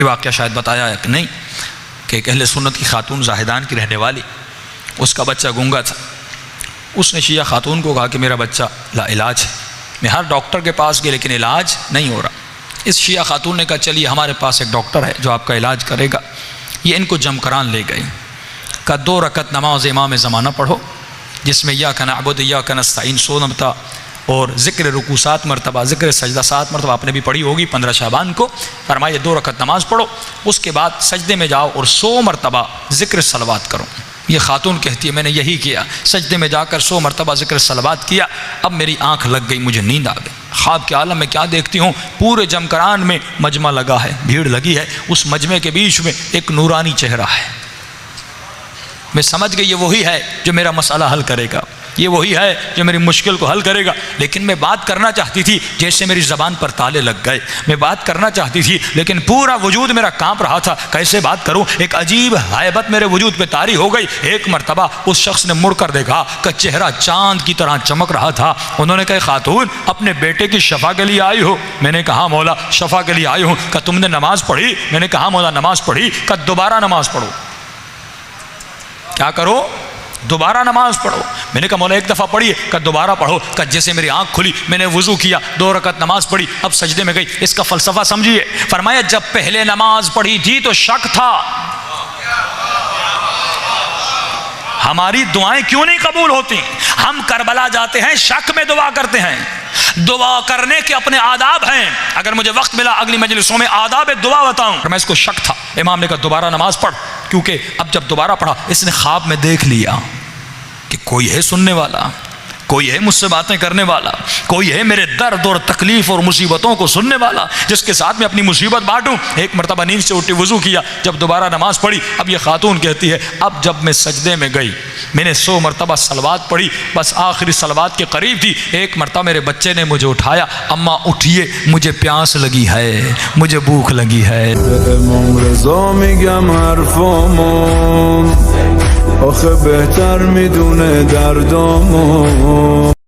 واقعہ شاید بتایا ہے کہ نہیں کہ ایک اہل سنت کی خاتون زاہدان کی رہنے والی، اس کا بچہ گونگا تھا. اس نے شیعہ خاتون کو کہا کہ میرا بچہ لا علاج ہے، میں ہر ڈاکٹر کے پاس گیا لیکن علاج نہیں ہو رہا. اس شیعہ خاتون نے کہا چلیے ہمارے پاس ایک ڈاکٹر ہے جو آپ کا علاج کرے گا. یہ ان کو جمکران لے گئی، کہا 2 رکعت نماز امام زمانہ پڑھو جس میں یا نعبد یا نستعین 100 مرتبہ اور ذکر رکوع 7 مرتبہ، ذکر سجدہ 7 مرتبہ، آپ نے بھی پڑھی ہوگی 15 شعبان کو. فرمایا 2 رکعت نماز پڑھو، اس کے بعد سجدے میں جاؤ اور 100 مرتبہ ذکر صلوات کرو. یہ خاتون کہتی ہے میں نے یہی کیا، سجدے میں جا کر 100 مرتبہ ذکر صلوات کیا. اب میری آنکھ لگ گئی، مجھے نیند آ گئی. خواب کے عالم میں کیا دیکھتی ہوں، پورے جمکران میں مجمع لگا ہے، بھیڑ لگی ہے، اس مجمع کے بیچ میں ایک نورانی چہرہ ہے. میں سمجھ گئی یہ وہی ہے جو میرا مسئلہ حل کرے گا، یہ وہی ہے جو میری مشکل کو حل کرے گا. لیکن میں بات کرنا چاہتی تھی، جیسے میری زبان پر تالے لگ گئے. میں بات کرنا چاہتی تھی لیکن پورا وجود میرا کانپ رہا تھا، کیسے بات کروں. ایک عجیب ہیبت میرے وجود پہ طاری ہو گئی. ایک مرتبہ اس شخص نے مڑ کر دیکھا کہ چہرہ چاند کی طرح چمک رہا تھا. انہوں نے کہا خاتون اپنے بیٹے کی شفا کے لیے آئی ہو؟ میں نے کہا مولا شفا کے لیے آئی ہوں. کہ تم نے نماز پڑھی؟ میں نے کہا مولا نماز پڑھی. کہ دوبارہ نماز پڑھو. کیا کرو؟ دوبارہ نماز پڑھو. میں نے کہا مولا ایک دفعہ پڑھی. کہ دوبارہ پڑھو. کہ جیسے میری آنکھ کھلی میں نے وضو کیا، 2 رکعت نماز پڑھی، اب سجدے میں گئی. اس کا فلسفہ سمجھیے. فرمایا جب پہلے نماز پڑھی تھی تو شک تھا، ہماری دعائیں کیوں نہیں قبول ہوتی؟ ہم کربلا جاتے ہیں، شک میں دعا کرتے ہیں. دعا کرنے کے اپنے آداب ہیں. اگر مجھے وقت ملا اگلی مجلسوں میں آداب دعا بتاؤں. میں اس کو شک تھا. امام نے کہا دوبارہ نماز پڑھ. کیونکہ اب جب دوبارہ پڑھا اس نے خواب میں دیکھ لیا کہ کوئی ہے سننے والا، کوئی ہے مجھ سے باتیں کرنے والا، کوئی ہے میرے درد اور تکلیف اور مصیبتوں کو سننے والا جس کے ساتھ میں اپنی مصیبت بانٹوں. ایک مرتبہ نیند سے اٹھی، وضو کیا، جب دوبارہ نماز پڑھی. اب یہ خاتون کہتی ہے اب جب میں سجدے میں گئی میں نے 100 مرتبہ صلوات پڑھی، بس آخری صلوات کے قریب تھی. ایک مرتبہ میرے بچے نے مجھے اٹھایا، اماں اٹھیے مجھے پیاس لگی ہے، مجھے بھوک لگی ہے. آخه بهتر میدونه دردامو